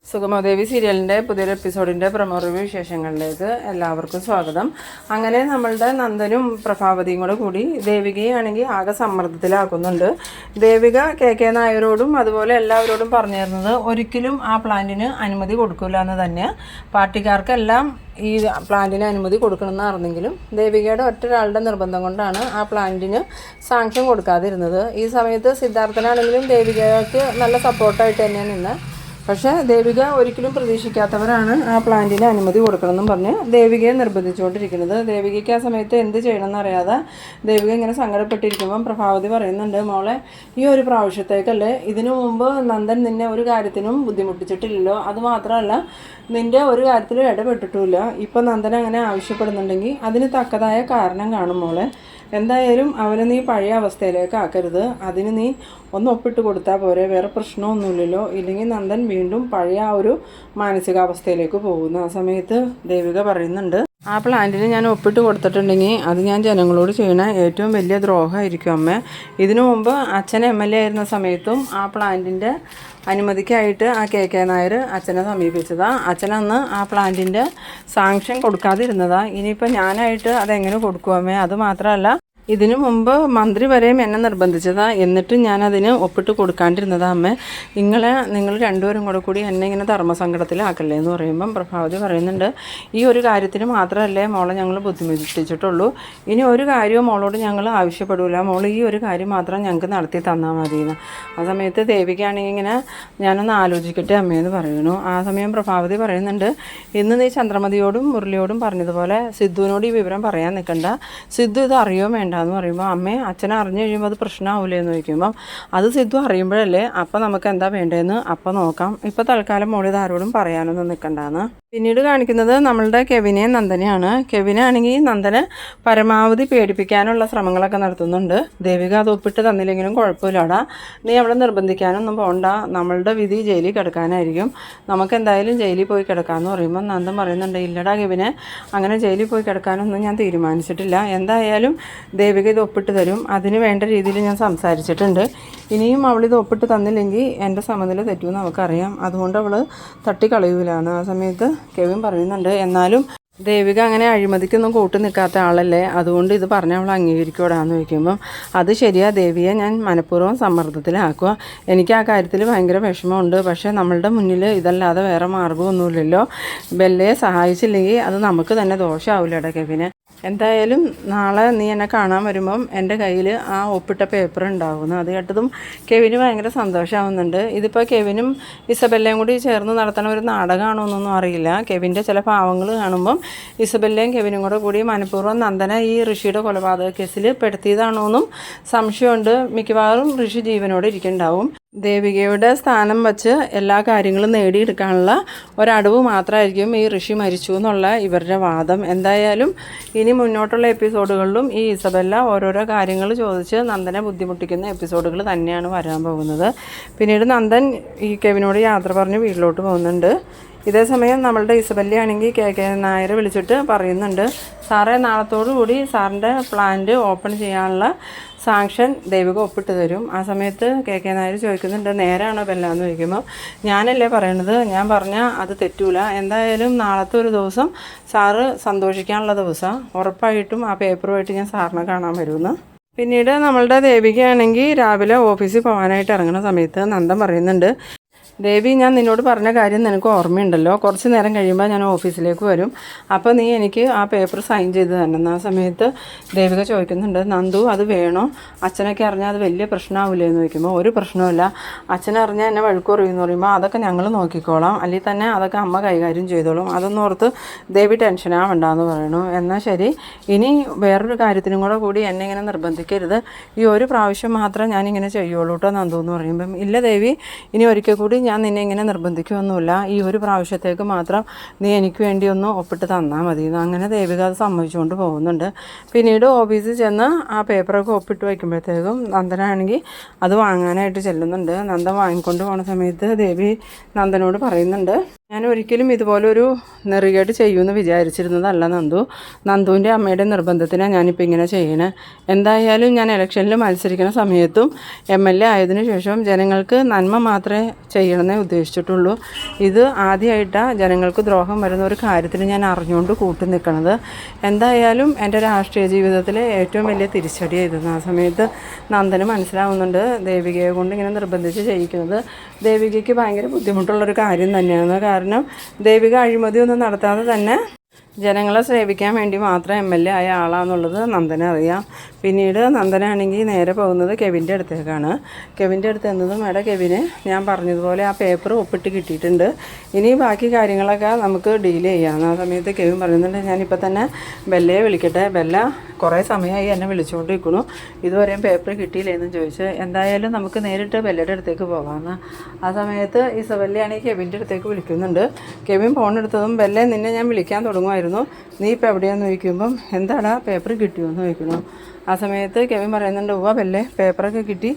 സുഗമദേവി സീരിയലിൻ്റെ പുതിയൊരു എപ്പിസോഡിൻ്റെ promo review വിശേഷങ്ങളിലേക്ക് എല്ലാവർക്കും സ്വാഗതം. അങ്ങനെ നമ്മളുടെ നന്ദനും പ്രഭാവതിയും കൂടി ദേവികയാണെങ്കിൽ ആകെ സമ്മർദ്ദത്തിലാക്കുന്നുണ്ട്. ദേവിക കെ നായരോടും അതുപോലെ എല്ലാവരോടും പറഞ്ഞിരുന്നത് ഒരിക്കലും ആ പ്ലാന്റിന് അനുമതി കൊടുക്കില്ല എന്ന് തന്നെ. പാർട്ടിക്കാർക്കെല്ലാം ഈ പ്ലാന്റിന് അനുമതി കൊടുക്കണമെന്ന് അറിഞ്ഞെങ്കിലും ദേവികയുടെ ഒറ്റൊരാളുടെ നിർബന്ധം കൊണ്ടാണ് ആ പ്ലാന്റിന് സാങ്ഷൻ കൊടുക്കാതിരുന്നത്. ഈ സമയത്ത് സിദ്ധാർത്ഥനാണെങ്കിലും ദേവികയ്ക്ക് നല്ല സപ്പോർട്ടായിട്ട് തന്നെയാണ് നിന്ന്. പക്ഷേ ദേവിക ഒരിക്കലും പ്രതീക്ഷിക്കാത്തവരാണ് ആ പ്ലാന്റിന് അനുമതി കൊടുക്കണമെന്നും പറഞ്ഞ് ദേവികയെ നിർബന്ധിച്ചുകൊണ്ടിരിക്കുന്നത്. ദേവികയ്ക്ക് ആ സമയത്ത് എന്ത് ചെയ്യണമെന്ന് അറിയാതെ ദേവിക ഇങ്ങനെ സങ്കടപ്പെട്ടിരിക്കുമ്പം പ്രഭാവതി പറയുന്നുണ്ട്, മോളെ ഈ ഒരു പ്രാവശ്യത്തേക്കല്ലേ, ഇതിനു മുമ്പ് നന്ദൻ നിന്നെ ഒരു കാര്യത്തിനും ബുദ്ധിമുട്ടിച്ചിട്ടില്ലല്ലോ, അതുമാത്രമല്ല നിൻ്റെ ഒരു കാര്യത്തിലും ഇടപെട്ടിട്ടുമില്ല. ഇപ്പം നന്ദൻ അങ്ങനെ ആവശ്യപ്പെടുന്നുണ്ടെങ്കിൽ അതിന് തക്കതായ കാരണം കാണും മോളെ. എന്തായാലും അവനെ നീ പഴയ അവസ്ഥയിലേക്ക് ആക്കരുത്. അതിന് നീ ഒന്ന് ഒപ്പിട്ട് കൊടുത്താൽ പോരെ, വേറെ പ്രശ്നമൊന്നുമില്ലല്ലോ. ഇല്ലെങ്കിൽ നന്ദൻ വീണ്ടും പഴയ ആ ഒരു മാനസികാവസ്ഥയിലേക്ക് പോകുന്നു. ആ സമയത്ത് ദേവിക പറയുന്നുണ്ട്, ആ പ്ലാന്റിന് ഞാൻ ഒപ്പിട്ട് കൊടുത്തിട്ടുണ്ടെങ്കിൽ അത് ഞാൻ ജനങ്ങളോട് ചെയ്യുന്ന ഏറ്റവും വലിയ ദ്രോഹമായിരിക്കും അമ്മ. ഇതിനു മുമ്പ് അച്ഛൻ MLA ആയിരുന്ന സമയത്തും ആ പ്ലാന്റിൻ്റെ അനുമതിക്കായിട്ട് ആ കെ നായർ അച്ഛനെ സമീപിച്ചതാണ്. അച്ഛനന്ന് ആ പ്ലാന്റിൻ്റെ സാങ്ഷൻ കൊടുക്കാതിരുന്നതാണ്. ഇനിയിപ്പോൾ ഞാനായിട്ട് അതെങ്ങനെ കൊടുക്കുമേ? അത് മാത്രമല്ല ഇതിനു മുമ്പ് മന്ത്രി വരെയും എന്നെ നിർബന്ധിച്ചതാണ്, എന്നിട്ടും ഞാനതിന് ഒപ്പിട്ട് കൊടുക്കാണ്ടിരുന്നതാണ് അമ്മ. നിങ്ങൾ രണ്ടുപേരും കൂടി എന്നെ ഇങ്ങനെ ധർമ്മസങ്കടത്തിലാക്കല്ലേ എന്ന് പറയുമ്പം പ്രഭാവതി പറയുന്നുണ്ട്, ഈ ഒരു കാര്യത്തിന് മാത്രമല്ലേ മോളെ ഞങ്ങൾ ബുദ്ധിമുട്ടിച്ചിട്ടുള്ളൂ. ഇനി ഒരു കാര്യവും മോളോട് ഞങ്ങൾ ആവശ്യപ്പെടില്ല, മോൾ ഈ ഒരു കാര്യം മാത്രം ഞങ്ങൾക്ക് നടത്തി തന്നാൽ മതിയെന്ന്. ആ സമയത്ത് ദേവിക്കാണെങ്കിൽ ഇങ്ങനെ ഞാനൊന്ന് ആലോചിക്കട്ടെ അമ്മയെന്ന് പറയുന്നു. ആ സമയം പ്രഭാവതി പറയുന്നുണ്ട്, ഇന്ന് നീ ചന്ദ്രമതിയോടും മുരളിയോടും പറഞ്ഞതുപോലെ സിദ്ധുവിനോട് ഈ വിവരം പറയാൻ നിൽക്കണ്ട. സിദ്ധു ഇത് അറിയോ വേണ്ട എന്ന് പറയുമ്പോൾ അമ്മേ അച്ഛനെ അറിഞ്ഞു കഴിയുമ്പോൾ അത് പ്രശ്നമാവില്ലേ എന്ന് ചോദിക്കുമ്പം അത് സിദ്ധു അറിയുമ്പോഴല്ലേ അപ്പം നമുക്ക് എന്താ വേണ്ടതെന്ന് അപ്പം നോക്കാം. ഇപ്പം തൽക്കാലം മോളിത് ആരോടും പറയാനൊന്നും നിൽക്കണ്ടെന്ന്. പിന്നീട് കാണിക്കുന്നത് നമ്മളുടെ കെവിനെയും നന്ദനെയാണ്. കെവിനാണെങ്കിൽ നന്ദനെ പരമാവധി പേടിപ്പിക്കാനുള്ള ശ്രമങ്ങളൊക്കെ നടത്തുന്നുണ്ട്. ദേവിക അത് ഒപ്പിട്ട് തന്നില്ലെങ്കിലും കുഴപ്പമില്ലടാ, നീ അവിടെ നിർബന്ധിക്കാനൊന്നും പോകണ്ട, നമ്മളുടെ വിധി ജയിലിൽ കിടക്കാനായിരിക്കും, നമുക്ക് എന്തായാലും ജയിലിൽ പോയി കിടക്കാമെന്ന് പറയുമ്പോൾ നന്ദൻ പറയുന്നുണ്ട്, ഇല്ലടാ കെവിനെ, അങ്ങനെ ജയിലിൽ പോയി കിടക്കാനൊന്നും ഞാൻ തീരുമാനിച്ചിട്ടില്ല. എന്തായാലും ദേവിക ഇത് ഒപ്പിട്ട് തരും, അതിന് വേണ്ട രീതിയിൽ ഞാൻ സംസാരിച്ചിട്ടുണ്ട്. ഇനിയും അവളിത് ഒപ്പിട്ട് തന്നില്ലെങ്കിൽ എൻ്റെ സമനില തെറ്റുമെന്ന് നമുക്കറിയാം, അതുകൊണ്ട് അവൾ തട്ടിക്കളയൂലാണ്. ആ സമയത്ത് കെവിൻ പറയുന്നുണ്ട്, എന്നാലും ദേവിക അങ്ങനെ അഴിമതിക്കൊന്നും കൂട്ടി നിൽക്കാത്ത ആളല്ലേ, അതുകൊണ്ട് ഇത് പറഞ്ഞാൽ അവൾ അംഗീകരിക്കൂടാന്ന് ചോദിക്കുമ്പം അത് ശരിയാ ദേവിയെ, ഞാൻ മനഃപൂർവ്വം സമ്മർദ്ദത്തിലാക്കുക, എനിക്ക് ആ കാര്യത്തിൽ ഭയങ്കര വിഷമമുണ്ട്. പക്ഷേ നമ്മളുടെ മുന്നിൽ ഇതല്ലാതെ വേറെ മാർഗ്ഗമൊന്നുമില്ലല്ലോ, ബെല്ലയെ സഹായിച്ചില്ലെങ്കിൽ അത് നമുക്ക് തന്നെ ദോഷമാവില്ലടാ കെവിനെ. എന്തായാലും നാളെ നീ എന്നെ കാണാൻ വരുമ്പം എൻ്റെ കയ്യിൽ ആ ഒപ്പിട്ട പേപ്പർ ഉണ്ടാകുന്നു. അത് കേട്ടതും കെവിന് ഭയങ്കര സന്തോഷമാവുന്നുണ്ട്. ഇതിപ്പോൾ കെവിനും ഇസബെല്ലയും കൂടി ചേർന്ന് നടത്തുന്ന ഒരു നാടകമാണോ എന്നൊന്നും അറിയില്ല. കെവിൻ്റെ ചില ഭാവങ്ങൾ കാണുമ്പം ഇസബെല്ലയും കെവിനും കൂടി മനഃപൂർവ്വം നന്ദനെ ഈ ഋഷിയുടെ കൊലപാതക കേസിൽ പെടുത്തിയതാണോ എന്നും സംശയമുണ്ട്. മിക്കവാറും ഋഷി ജീവനോടെ ഇരിക്കുന്നുണ്ടാവും. ദേവികയുടെ സ്ഥാനം വച്ച് എല്ലാ കാര്യങ്ങളും നേടിയെടുക്കാനുള്ള ഒരടവ് മാത്രമായിരിക്കും ഈ ഋഷി മരിച്ചു എന്നുള്ള ഇവരുടെ വാദം. എന്തായാലും ഇനി മുന്നോട്ടുള്ള എപ്പിസോഡുകളിലും ഈ ഇസബെല്ല ഓരോരോ കാര്യങ്ങൾ ചോദിച്ച് നന്ദനെ ബുദ്ധിമുട്ടിക്കുന്ന എപ്പിസോഡുകൾ തന്നെയാണ് വരാൻ പോകുന്നത്. പിന്നീട് നന്ദൻ ഈ കെവിനോട് യാത്ര പറഞ്ഞ് വീട്ടിലോട്ട് പോകുന്നുണ്ട്. ഇതേസമയം നമ്മളുടെ ഇസബെല്ലയാണെങ്കിൽ കെ നായരെ വിളിച്ചിട്ട് പറയുന്നുണ്ട്, സാറേ നാളത്തോടു കൂടി സാറിൻ്റെ പ്ലാന്റ് ഓപ്പൺ ചെയ്യാനുള്ള സാങ്ഷൻ ദേവിക ഒപ്പിട്ട് തരും. ആ സമയത്ത് കെ നായർ ചോദിക്കുന്നുണ്ട്, നേരാണോ ബെല്ല എന്ന് ചോദിക്കുമ്പോൾ ഞാനല്ലേ പറയണത്, ഞാൻ പറഞ്ഞാൽ അത് തെറ്റൂല, എന്തായാലും നാളത്തെ ഒരു ദിവസം സാറ് സന്തോഷിക്കാനുള്ള ദിവസം, ഉറപ്പായിട്ടും ആ പേപ്പറുമായിട്ട് ഞാൻ സാറിനെ കാണാൻ വരുമെന്ന്. പിന്നീട് നമ്മളുടെ ദേവികയാണെങ്കിൽ രാവിലെ ഓഫീസിൽ പോകാനായിട്ട് ഇറങ്ങുന്ന സമയത്ത് നന്ദൻ പറയുന്നുണ്ട്, ദേവി ഞാൻ നിന്നോട് പറഞ്ഞ കാര്യം നിനക്ക് ഓർമ്മയുണ്ടല്ലോ, കുറച്ച് നേരം കഴിയുമ്പോൾ ഞാൻ ഓഫീസിലേക്ക് വരും, അപ്പോൾ നീ എനിക്ക് ആ പേപ്പർ സൈൻ ചെയ്ത് തരണം. ആ സമയത്ത് ദേവിക ചോദിക്കുന്നുണ്ട്, നന്ദു അത് വേണോ, അച്ഛനൊക്കെ അറിഞ്ഞാൽ അത് വലിയ പ്രശ്നമാവില്ലേ എന്ന് ചോദിക്കുമ്പോൾ ഒരു പ്രശ്നമില്ല, അച്ഛനെ അറിഞ്ഞാൽ എന്നെ വഴക്ക് പറയുമെന്ന് പറയുമ്പോൾ അതൊക്കെ ഞങ്ങൾ നോക്കിക്കോളാം, അല്ലെങ്കിൽ തന്നെ അതൊക്കെ അമ്മ കൈകാര്യം ചെയ്തോളും, അതൊന്നും ഓർത്ത് ദേവി ടെൻഷനാവണ്ടെന്ന് പറയണു. എന്നാൽ ശരി, ഇനി വേറൊരു കാര്യത്തിനും കൂടി എന്നെ ഇങ്ങനെ നിർബന്ധിക്കരുത്, ഈ ഒരു പ്രാവശ്യം മാത്രം ഞാനിങ്ങനെ ചെയ്യുള്ളൂ കേട്ടോ നന്ദു എന്ന് പറയുമ്പം ഇല്ല ദേവി, ഇനി ഒരിക്കൽ കൂടി ഞാൻ നിന്നെ ഇങ്ങനെ നിർബന്ധിക്കുകയൊന്നുമില്ല, ഈ ഒരു പ്രാവശ്യത്തേക്ക് മാത്രം നീ എനിക്ക് വേണ്ടി ഒന്ന് ഒപ്പിട്ട് തന്നാൽ മതി. അങ്ങനെ ദേവിക അത് സമ്മതിച്ചുകൊണ്ട് പോകുന്നുണ്ട്. പിന്നീട് ഓഫീസിൽ ചെന്ന് ആ പേപ്പറൊക്കെ ഒപ്പിട്ട് വയ്ക്കുമ്പോഴത്തേക്കും നന്ദനാണെങ്കിൽ അത് വാങ്ങാനായിട്ട് ചെല്ലുന്നുണ്ട്. നന്ദൻ വാങ്ങിക്കൊണ്ട് പോകുന്ന സമയത്ത് ദേവി നന്ദനോട് പറയുന്നുണ്ട്, ഞാൻ ഒരിക്കലും ഇതുപോലൊരു നെറികേട് ചെയ്യുമെന്ന് വിചാരിച്ചിരുന്നതല്ല നന്ദുവിൻ്റെ അമ്മയുടെ നിർബന്ധത്തിനാണ് ഞാനിപ്പോൾ ഇങ്ങനെ ചെയ്യണേ. എന്തായാലും ഞാൻ ഇലക്ഷനിൽ മത്സരിക്കുന്ന സമയത്തും MLA ആയതിനു ശേഷം ജനങ്ങൾക്ക് നന്മ മാത്രമേ ചെയ്യണമെന്നേ ഉദ്ദേശിച്ചിട്ടുള്ളൂ. ഇത് ആദ്യമായിട്ടാണ് ജനങ്ങൾക്ക് ദ്രോഹം വരുന്ന ഒരു കാര്യത്തിന് ഞാൻ അറിഞ്ഞുകൊണ്ട് കൂട്ടി നിൽക്കണത്. എന്തായാലും എൻ്റെ രാഷ്ട്രീയ ജീവിതത്തിലെ ഏറ്റവും വലിയ തിരിച്ചടിയായിരുന്നു. ആ സമയത്ത് നന്ദന് മനസ്സിലാവുന്നുണ്ട് ദേവികയെ കൊണ്ട് ഇങ്ങനെ നിർബന്ധിച്ച് ചെയ്യിക്കുന്നത് ദേവികയ്ക്ക് ഭയങ്കര ബുദ്ധിമുട്ടുള്ളൊരു കാര്യം തന്നെയാണ്. കാരണം ദേവിക അഴിമതിയൊന്നും നടത്താതെ തന്നെ ജനങ്ങളെ സേവിക്കാൻ വേണ്ടി മാത്രം MLA ആയ ആളാണെന്നുള്ളത് നന്ദന അറിയാം. പിന്നീട് നന്ദനാണെങ്കിൽ നേരെ പോകുന്നത് കെവിൻ്റെ അടുത്തേക്കാണ്. കെവിൻ്റെ അടുത്ത് എന്നതും കെവിന് ഞാൻ പറഞ്ഞതുപോലെ ആ പേപ്പർ ഒപ്പിട്ട് കിട്ടിയിട്ടുണ്ട്, ഇനി ബാക്കി കാര്യങ്ങളൊക്കെ നമുക്ക് ഡീൽ ചെയ്യാം. ആ സമയത്ത് കെവിൻ പറയുന്നുണ്ട് ഞാനിപ്പോൾ തന്നെ ബെല്ലയെ വിളിക്കട്ടെ, ബെല്ല കുറേ സമയമായി എന്നെ വിളിച്ചുകൊണ്ടിരിക്കുന്നു, ഇതുവരെയും പേപ്പർ കിട്ടിയില്ലേന്ന് ചോദിച്ച്. എന്തായാലും നമുക്ക് നേരിട്ട് ബെല്ലയുടെ അടുത്തേക്ക് പോകാമെന്ന്. ആ സമയത്ത് ഇസബെല്ലയാണെങ്കിൽ കെവിൻ്റെ അടുത്തേക്ക് വിളിക്കുന്നുണ്ട്. കെവിൻ ഫോണെടുത്തതും ബെല്ലെ നിന്നെ ഞാൻ വിളിക്കാൻ തുടങ്ങുമായിരുന്നു, നീ ഇപ്പോൾ എവിടെയാണെന്ന് ചോദിക്കുമ്പം എന്താടാ പേപ്പർ കിട്ടിയോയെന്ന് ചോദിക്കുന്നു. ആ സമയത്ത് കെവിൻ പറയുന്നുണ്ട് ഉവ്വ ബെല്ലെ പേപ്പറൊക്കെ കിട്ടി,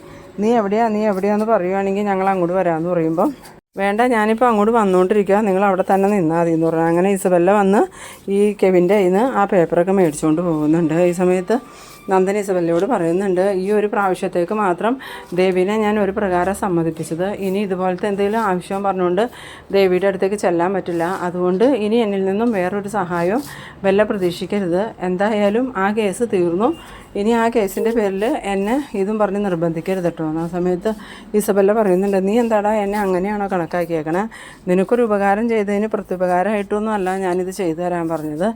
നീ എവിടെയാണെന്ന് പറയുകയാണെങ്കിൽ ഞങ്ങൾ അങ്ങോട്ട് വരാമെന്ന് പറയുമ്പം വേണ്ട ഞാനിപ്പോൾ അങ്ങോട്ട് വന്നുകൊണ്ടിരിക്കുക, നിങ്ങൾ അവിടെ തന്നെ നിന്നാൽ മതി എന്ന് പറഞ്ഞു. അങ്ങനെ ഇസബെല്ല വന്ന് ഈ കെവിൻ്റെ കയ്യിൽ നിന്ന് ആ പേപ്പറൊക്കെ മേടിച്ചുകൊണ്ട് പോകുന്നുണ്ട്. ഈ സമയത്ത് നന്ദൻ ഇസബെല്ലയോട് പറയുന്നുണ്ട് ഈ ഒരു പ്രാവശ്യത്തേക്ക് മാത്രം ദേവീനെ ഞാൻ ഒരു പ്രകാരം സമ്മതിപ്പിച്ചത്, ഇനി ഇതുപോലത്തെ എന്തെങ്കിലും ആവശ്യം പറഞ്ഞുകൊണ്ട് ദേവിയുടെ അടുത്തേക്ക് ചെല്ലാൻ പറ്റില്ല, അതുകൊണ്ട് ഇനി എന്നിൽ നിന്നും വേറൊരു സഹായവും വല്ല പ്രതീക്ഷിക്കരുത്. എന്തായാലും ആ കേസ് തീർന്നു, ഇനി ആ കേസിൻ്റെ പേരിൽ എന്നെ ഇതും പറഞ്ഞ് നിർബന്ധിക്കരുത് കേട്ടോ. ആ സമയത്ത് ഇസബെല്ല പറയുന്നുണ്ട് നീ എന്താടാ എന്നെ അങ്ങനെയാണോ കണക്കാക്കിയേക്കണേ, നിനക്കൊരു ഉപകാരം ചെയ്തതിന് പ്രത്യുപകാരമായിട്ടൊന്നും അല്ല ഞാനിത് ചെയ്തു തരാൻ പറഞ്ഞത്,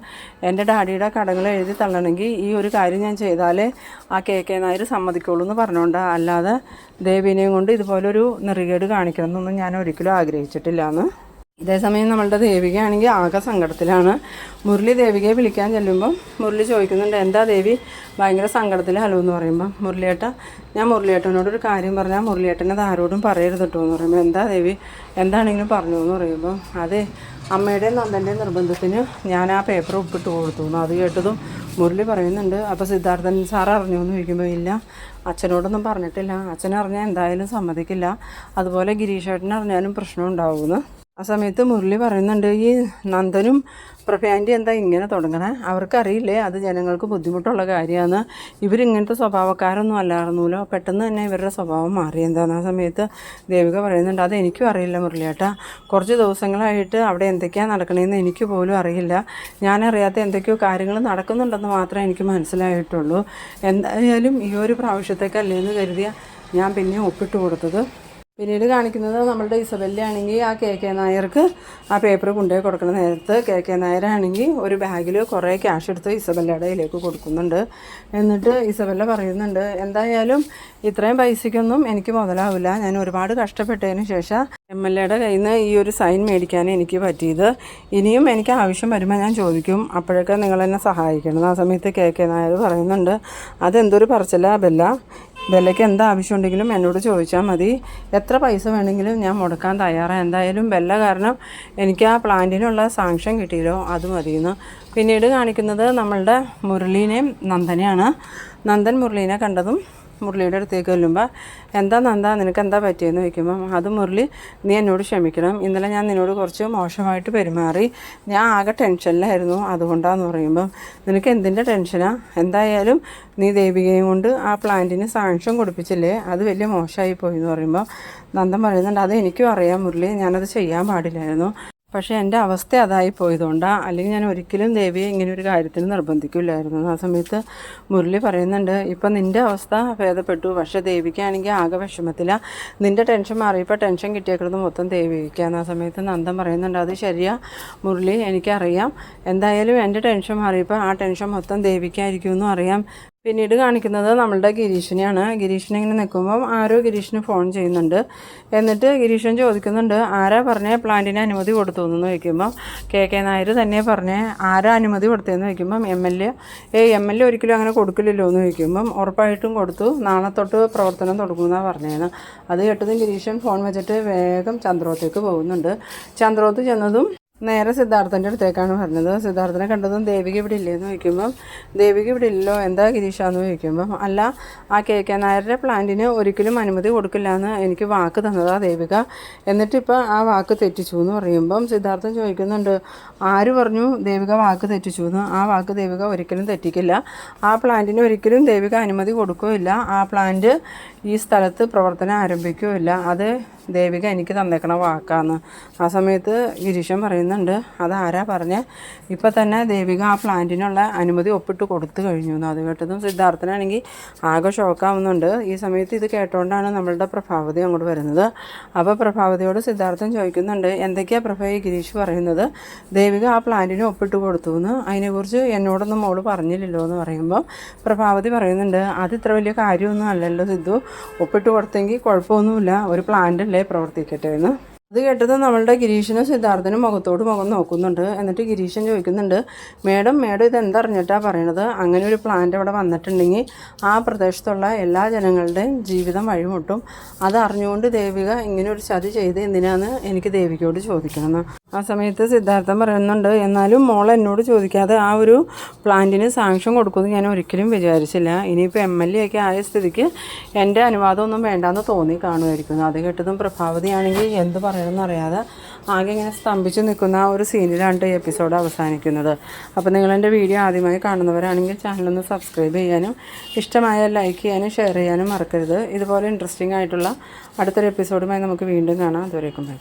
എൻ്റെ ഡാഡിയുടെ കടങ്ങൾ എഴുതി തള്ളണമെങ്കിൽ ഈ ഒരു കാര്യം ഞാൻ ചെയ്താലേ ആ KK നായർ സമ്മതിക്കുള്ളൂ എന്ന് പറഞ്ഞുകൊണ്ടാണ്, അല്ലാതെ ദേവീനെയും കൊണ്ട് ഇതുപോലൊരു നെറികേട് കാണിക്കണം എന്നൊന്നും ഞാൻ ഒരിക്കലും ആഗ്രഹിച്ചിട്ടില്ല എന്ന്. ഇതേസമയം നമ്മളുടെ ദേവികയാണെങ്കിൽ ആകെ സങ്കടത്തിലാണ്. മുരളി ദേവികയെ വിളിക്കാൻ ചെല്ലുമ്പം മുരളി ചോദിക്കുന്നുണ്ട് എന്താ ദേവി ഭയങ്കര സങ്കടത്തിലാലോ എന്ന് പറയുമ്പം ഞാൻ മുരളിയേട്ടനോടൊരു കാര്യം പറഞ്ഞാൽ മുരളിയേട്ടനത് ആരോടും പറയരുത് കേട്ടോ എന്ന് പറയുമ്പോൾ എന്താ ദേവി എന്താണെങ്കിലും പറഞ്ഞു എന്ന് പറയുമ്പോൾ അതെ അമ്മയുടെയും നന്ദൻ്റെയും നിർബന്ധത്തിന് ഞാൻ ആ പേപ്പർ ഒപ്പിട്ട് കൊടുത്തു. അത് കേട്ടതും മുരളി പറയുന്നുണ്ട് അപ്പോൾ സിദ്ധാർത്ഥൻ സാർ അറിഞ്ഞു എന്ന് ചോദിക്കുമ്പോൾ ഇല്ല അച്ഛനോടൊന്നും പറഞ്ഞിട്ടില്ല, അച്ഛൻ അറിഞ്ഞാൽ എന്തായാലും സമ്മതിക്കില്ല, അതുപോലെ ഗിരീഷേട്ടൻ അറിഞ്ഞാലും പ്രശ്നം ഉണ്ടാവുമെന്ന്. ആ സമയത്ത് മുരളി പറയുന്നുണ്ട് ഈ നന്ദനും പ്രഭയാൻ്റി എന്താ ഇങ്ങനെ തുടങ്ങണേ, അവർക്കറിയില്ലേ അത് ജനങ്ങൾക്ക് ബുദ്ധിമുട്ടുള്ള കാര്യമാണ്, ഇവരിങ്ങനത്തെ സ്വഭാവക്കാരൊന്നും അല്ലായിരുന്നല്ലോ, പെട്ടെന്ന് തന്നെ ഇവരുടെ സ്വഭാവം മാറി എന്താന്ന്. ആ സമയത്ത് ദേവിക പറയുന്നുണ്ട് അത് എനിക്കും അറിയില്ല മുരളിയേട്ടാ, കുറച്ച് ദിവസങ്ങളായിട്ട് അവിടെ എന്തൊക്കെയാണ് നടക്കണതെന്ന് എനിക്ക് പോലും അറിയില്ല, ഞാനറിയാത്ത എന്തൊക്കെയോ കാര്യങ്ങൾ നടക്കുന്നുണ്ടെന്ന് മാത്രമേ എനിക്ക് മനസ്സിലായിട്ടുള്ളൂ. എന്തായാലും ഈ ഒരു പ്രാവശ്യത്തേക്കല്ലേ എന്ന് കരുതിയ ഞാൻ പിന്നെ ഒപ്പിട്ട് കൊടുത്തത്. പിന്നീട് കാണിക്കുന്നത് നമ്മളുടെ ഇസബെല്ലയാണെങ്കിൽ ആ KK നായർക്ക് ആ പേപ്പർ കൊണ്ടുപോയി കൊടുക്കുന്ന നേരത്ത് KK നായരാണെങ്കിൽ ഒരു ബാഗിൽ കുറേ ക്യാഷ് എടുത്ത് ഇസബെല്ലയുടെ കയ്യിലേക്ക് കൊടുക്കുന്നുണ്ട്. എന്നിട്ട് ഇസബെല്ല പറയുന്നുണ്ട് എന്തായാലും ഇത്രയും പൈസയ്ക്കൊന്നും എനിക്ക് മുതലാവില്ല, ഞാൻ ഒരുപാട് കഷ്ടപ്പെട്ടതിന് ശേഷം MLAയുടെ കയ്യിൽ നിന്ന് ഈ ഒരു സൈൻ മേടിക്കാൻ എനിക്ക് പറ്റിയത്, ഇനിയും എനിക്ക് ആവശ്യം വരുമ്പോൾ ഞാൻ ചോദിക്കും, അപ്പോഴൊക്കെ നിങ്ങളെന്നെ സഹായിക്കണം. ആ സമയത്ത് KK നായർ പറയുന്നുണ്ട് അതെന്തൊരു പറച്ചില്ല ബെല്ലയ്ക്ക് എന്താ ആവശ്യമുണ്ടെങ്കിലും എന്നോട് ചോദിച്ചാൽ മതി, എത്ര പൈസ വേണമെങ്കിലും ഞാൻ മുടക്കാൻ തയ്യാറാണ്, എന്തായാലും ബെല്ല കാരണം എനിക്ക് ആ പ്ലാന്റിനുള്ള സാങ്ഷൻ കിട്ടിയല്ലോ അത് മതിയെന്ന്. പിന്നീട് കാണിക്കുന്നത് നമ്മളുടെ മുരളീനെയും നന്ദനെയാണ്. നന്ദൻ മുരളീനെ കണ്ടതും മുരളിയുടെ അടുത്തേക്ക് ചെല്ലുമ്പോൾ എന്താ നന്ദ നിനക്ക് എന്താ പറ്റിയെന്ന് ചോദിക്കുമ്പം അത് മുരളി നീ എന്നോട് ക്ഷമിക്കണം, ഇന്നലെ ഞാൻ നിന്നോട് കുറച്ച് മോശമായിട്ട് പെരുമാറി, ഞാൻ ആകെ ടെൻഷനിലായിരുന്നു അതുകൊണ്ടാന്ന് പറയുമ്പം നിനക്ക് എന്തിൻ്റെ ടെൻഷനാണ്, എന്തായാലും നീ ദേവികയും കൊണ്ട് ആ പ്ലാന്റിന് സാങ്ഷൻ കൊടുപ്പിച്ചില്ലേ അത് വലിയ മോശമായി പോയി എന്ന് പറയുമ്പോൾ നന്ദൻ പറയുന്നുണ്ട് അത് എനിക്കും അറിയാം മുരളി, ഞാനത് ചെയ്യാൻ പാടില്ലായിരുന്നു, പക്ഷേ എൻ്റെ അവസ്ഥ അതായി പോയതുകൊണ്ടാണ്, അല്ലെങ്കിൽ ഞാൻ ഒരിക്കലും ദേവിയെ ഇങ്ങനെ ഒരു കാര്യത്തിന് നിർബന്ധിക്കില്ലായിരുന്നു. ആ സമയത്ത് മുരളി പറയുന്നുണ്ട് ഇപ്പം നിൻ്റെ അവസ്ഥ ഭേദപ്പെട്ടു, പക്ഷേ ദേവിക്കാണെങ്കിൽ ആകെ വിഷമത്തില്ല, നിൻ്റെ ടെൻഷൻ മാറിയപ്പോൾ ടെൻഷൻ കിട്ടിയേക്കുന്നത് മൊത്തം ദേവിക്കാണ്. ആ സമയത്ത് നന്ദൻ പറയുന്നുണ്ട് അത് ശരിയാ മുരളി എനിക്കറിയാം, എന്തായാലും എൻ്റെ ടെൻഷൻ മാറിയപ്പോൾ ആ ടെൻഷൻ മൊത്തം ദേവിക്കായിരിക്കുമെന്നും അറിയാം. പിന്നീട് കാണിക്കുന്നത് നമ്മളുടെ ഗിരീഷിനെയാണ്. ഗിരീഷിനെ ഇങ്ങനെ നിൽക്കുമ്പം ആരോ ഗിരീഷിന് ഫോൺ ചെയ്യുന്നുണ്ട്. എന്നിട്ട് ഗിരീഷൻ ചോദിക്കുന്നുണ്ട് ആരാ പറഞ്ഞേ പ്ലാന്റിന് അനുമതി കൊടുത്തു എന്ന് ചോദിക്കുമ്പം KK നായർ തന്നെ പറഞ്ഞേ, ആരാ അനുമതി കൊടുത്തതെന്ന് ചോദിക്കുമ്പം MLA ഒരിക്കലും അങ്ങനെ കൊടുക്കില്ലല്ലോ എന്ന് ചോദിക്കുമ്പം ഉറപ്പായിട്ടും കൊടുത്തു, നാളെ തൊട്ട് പ്രവർത്തനം തുടങ്ങുമെന്നാണ് പറഞ്ഞേന്ന്. അത് കേട്ടതും ഗിരീഷൻ ഫോൺ വെച്ചിട്ട് വേഗം ചന്ദ്രോത്തേക്ക് പോകുന്നുണ്ട്. ചന്ദ്രോത്ത് ചെന്നതും നേരെ സിദ്ധാർത്ഥൻ്റെ അടുത്തേക്കാണ് പറഞ്ഞത്. സിദ്ധാർത്ഥനെ കണ്ടതും ദേവിക ഇവിടെ ഇല്ലേന്ന് ചോദിക്കുമ്പം ദേവിക ഇവിടെ ഇല്ലല്ലോ, എന്താ ഗിരീഷാന്ന് ചോദിക്കുമ്പം അല്ല, ആ KK നായരുടെ പ്ലാന്റിന് ഒരിക്കലും അനുമതി കൊടുക്കില്ല എന്ന് എനിക്ക് വാക്ക് തന്നതാ ദേവിക, എന്നിട്ടിപ്പോൾ ആ വാക്ക് തെറ്റിച്ചു എന്ന് പറയുമ്പം സിദ്ധാർത്ഥൻ ചോദിക്കുന്നുണ്ട്, ആര് പറഞ്ഞു ദേവിക വാക്ക് തെറ്റിച്ചു എന്ന്? ആ വാക്ക് ദേവിക ഒരിക്കലും തെറ്റിക്കില്ല. ആ പ്ലാന്റിന് ഒരിക്കലും ദേവിക അനുമതി കൊടുക്കുകയില്ല. ആ പ്ലാന്റ് ഈ സ്ഥലത്ത് പ്രവർത്തനം ആരംഭിക്കുകയില്ല. അത് ദേവിക എനിക്ക് തന്നേക്കണ വാക്കാന്ന്. ആ സമയത്ത് ഗിരീശൻ പറയുന്നുണ്ട്, അതാരാ പറഞ്ഞേ? ഇപ്പം തന്നെ ദേവിക ആ പ്ലാന്റിനുള്ള അനുമതി ഒപ്പിട്ട് കൊടുത്തു കഴിഞ്ഞു എന്ന്. അത് കേട്ടതും സിദ്ധാർത്ഥനാണെങ്കിൽ ആകെ ഷോക്കാവുന്നുണ്ട്. ഈ സമയത്ത് ഇത് കേട്ടോണ്ടാണ് നമ്മളുടെ പ്രഭാവതി അങ്ങോട്ട് വരുന്നത്. അപ്പോൾ പ്രഭാവതിയോട് സിദ്ധാർത്ഥൻ ചോദിക്കുന്നുണ്ട്, എന്തൊക്കെയാണ് പ്രഭ ഈ ഗിരീഷ് പറയുന്നത്? ദേവിക ആ പ്ലാന്റിന് ഒപ്പിട്ട് കൊടുത്തു എന്ന്, അതിനെക്കുറിച്ച് എന്നോടൊന്നും മോള് പറഞ്ഞില്ലല്ലോ എന്ന് പറയുമ്പോൾ പ്രഭാവതി പറയുന്നുണ്ട്, അത് ഇത്ര വലിയ കാര്യമൊന്നും അല്ലല്ലോ സിദ്ധു, ഒപ്പിട്ട് കൊടുത്തെങ്കിൽ കുഴപ്പമൊന്നുമില്ല, ഒരു പ്ലാന്റ് അല്ലേ പ്രവർത്തിക്കട്ടെ എന്ന്. അത് കേട്ടത് നമ്മളുടെ ഗിരീഷിനും സിദ്ധാർത്ഥനും മുഖത്തോട് മുഖം നോക്കുന്നുണ്ട്. എന്നിട്ട് ഗിരീശൻ ചോദിക്കുന്നുണ്ട്, മേഡം ഇതെന്തറിഞ്ഞിട്ടാണ് പറയണത്? അങ്ങനെ ഒരു പ്ലാന്റ് അവിടെ വന്നിട്ടുണ്ടെങ്കിൽ ആ പ്രദേശത്തുള്ള എല്ലാ ജനങ്ങളുടെയും ജീവിതം വഴിമുട്ടും. അത് അറിഞ്ഞുകൊണ്ട് ദേവിക ഇങ്ങനെ ഒരു ചതി ചെയ്ത് എന്തിനാന്ന് എനിക്ക് ദേവികയോട് ചോദിക്കണമെന്ന്. ആ സമയത്ത് സിദ്ധാർത്ഥൻ പറയുന്നുണ്ട്, എന്നാലും മോൾ എന്നോട് ചോദിക്കാതെ ആ ഒരു പ്ലാന്റിന് സാങ്ഷൻ കൊടുക്കുമെന്ന് ഞാൻ ഒരിക്കലും വിചാരിച്ചില്ല. ഇനിയിപ്പോൾ MLA ഒക്കെ ആയ സ്ഥിതിക്ക് എൻ്റെ അനുവാദമൊന്നും വേണ്ടാന്ന് തോന്നി കാണുമായിരിക്കുന്നു. അത് കേട്ടതും പ്രഭാവതിയാണെങ്കിൽ എന്ത് പറയണമെന്ന് അറിയാതെ ആകെ ഇങ്ങനെ സ്തംഭിച്ച് നിൽക്കുന്ന ആ ഒരു സീനിലാണ് ഈ എപ്പിസോഡ് അവസാനിക്കുന്നത്. അപ്പോൾ നിങ്ങളെൻ്റെ വീഡിയോ ആദ്യമായി കാണുന്നവരാണെങ്കിൽ ചാനലൊന്ന് സബ്സ്ക്രൈബ് ചെയ്യാനും ഇഷ്ടമായ ലൈക്ക് ചെയ്യാനും ഷെയർ ചെയ്യാനും മറക്കരുത്. ഇതുപോലെ ഇൻട്രസ്റ്റിംഗ് ആയിട്ടുള്ള അടുത്തൊരു എപ്പിസോഡുമായി നമുക്ക് വീണ്ടും കാണാം. അതുവരേക്കും ബൈ.